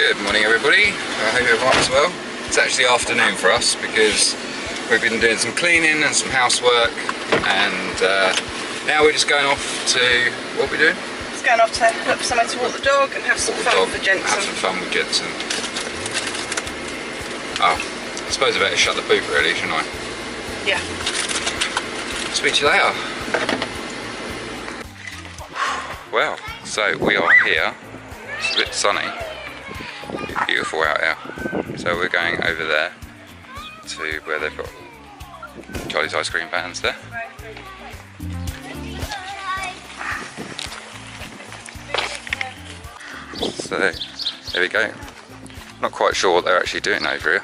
Good morning everybody, I hope everyone's well. It's actually afternoon for us because we've been doing some cleaning and some housework, and now we're just going off to, what are we doing? Just going off to look for somewhere to walk the dog and have some fun with Jensen. Have some fun with Jensen. Oh, I suppose I better shut the boot really, shouldn't I? Yeah. Speak to you later. Well, so we are here. It's a bit sunny. Beautiful out here. So we're going over there to where they've got Charlie's ice cream vans there. So there we go. Not quite sure what they're actually doing over here.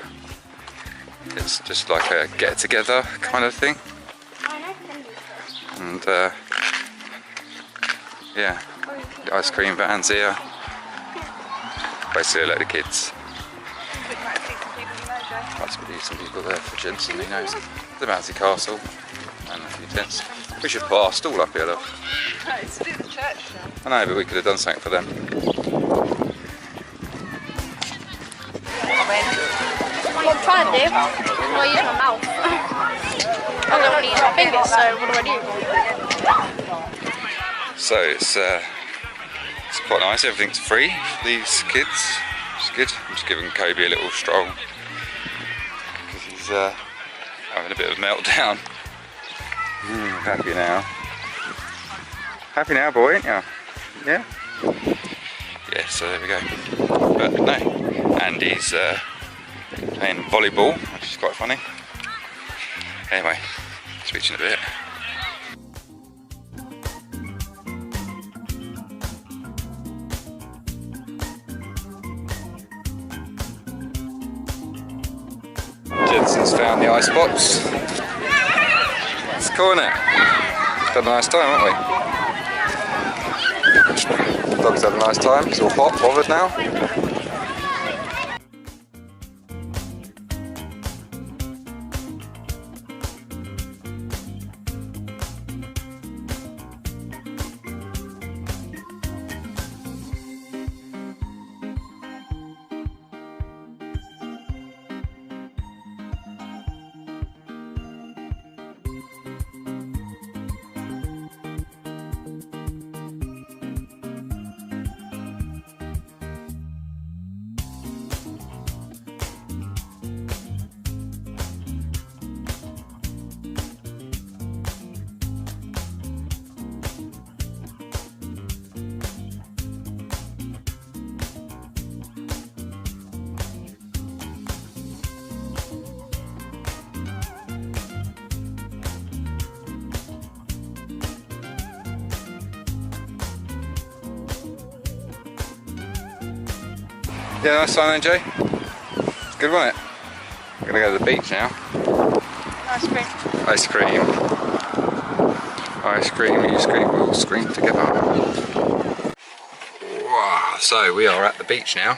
It's just like a get together kind of thing. And yeah, the ice cream vans here. Basically a load of kids. Might be some people there for Jensen, who knows. The bouncy castle and a few tents. We should put our stall up here though. No, it's to do with the church now. I know, but we could have done something for them. What I'm trying to do, I use my mouth. I don't want to use my fingers, so what do? So it's quite nice, everything's free for these kids, which is good. I'm just giving Kobe a little stroll because he's having a bit of a meltdown. Happy now. Happy now, boy, ain't you? Yeah? Yeah, so there we go. But no, Andy's playing volleyball, which is quite funny. Anyway, speak to you in a bit. Jensen's found the ice box. It's cool, isn't it? Had a nice time, haven't we? The dog's had a nice time. It's all hot, bothered now. Yeah, nice time then, Jay. Good, wasn't it? We're gonna go to the beach now. Ice cream. Ice cream. Ice cream, you scream, we'll scream together. Wow, so we are at the beach now.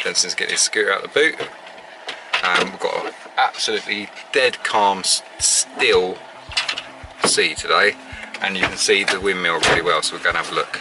Jensen's getting his scooter out of the boot. We've got an absolutely dead calm, still sea today. And you can see the windmill really well, so we're going to have a look.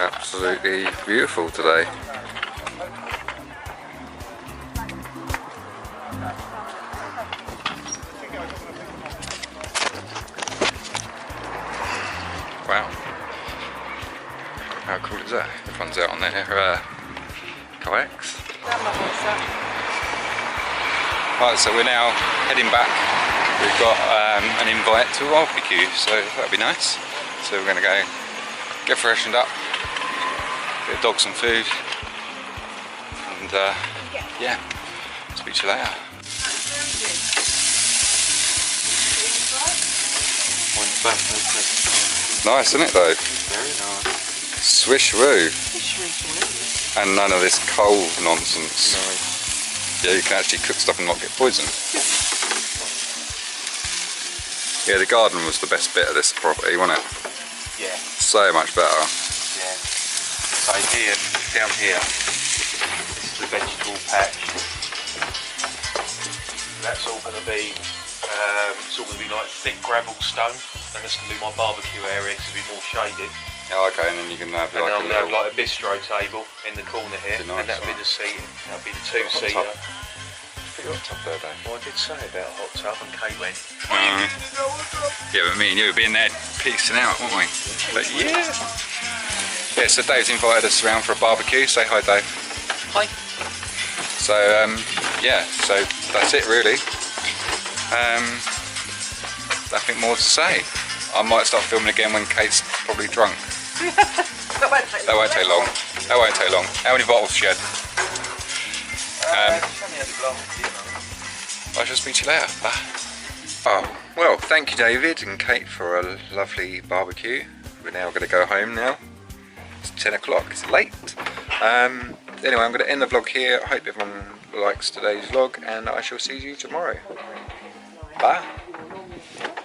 Absolutely beautiful today. Wow. How cool is that? Everyone's out on their kayaks. Right, so we're now heading back. We've got an invite to a barbecue, so that'll be nice. So we're going to go get freshened up. Get the dog some food, and yeah, speak to you later. Nice, isn't it though? Very nice. Swish woo. And none of this cold nonsense. No. Yeah, you can actually cook stuff and not get poisoned. Yeah, the garden was the best bit of this property, wasn't it? Yeah. So much better. Yeah. So here, down here, this is the vegetable patch. That's all going to be, it's all going to be like thick gravel stone, and this can be my barbecue area to be more shaded. Oh, okay, and then you can have And like I'm a going to have little... like a bistro table in the corner here, Be nice, and that'll be right. the seating. That'll be the two-seater. Hot Put your hot tub there, Dave. Well, I did say about a hot tub, and Kate went, Yeah, but me and you would be in there piecing out, wouldn't we? But yeah. Yeah, so Dave's invited us around for a barbecue. Say hi, Dave. hi. So yeah, so that's it really. Nothing more to say. I might start filming again when Kate's probably drunk. That won't take That won't take long. That won't take long. How many bottles she had? I shall speak to you later. Bye. Oh, well, thank you David and Kate for a lovely barbecue. We're now going to go home now. It's 10 o'clock, it's late. Anyway, I'm going to end the vlog here. I hope everyone likes today's vlog and I shall see you tomorrow. Bye.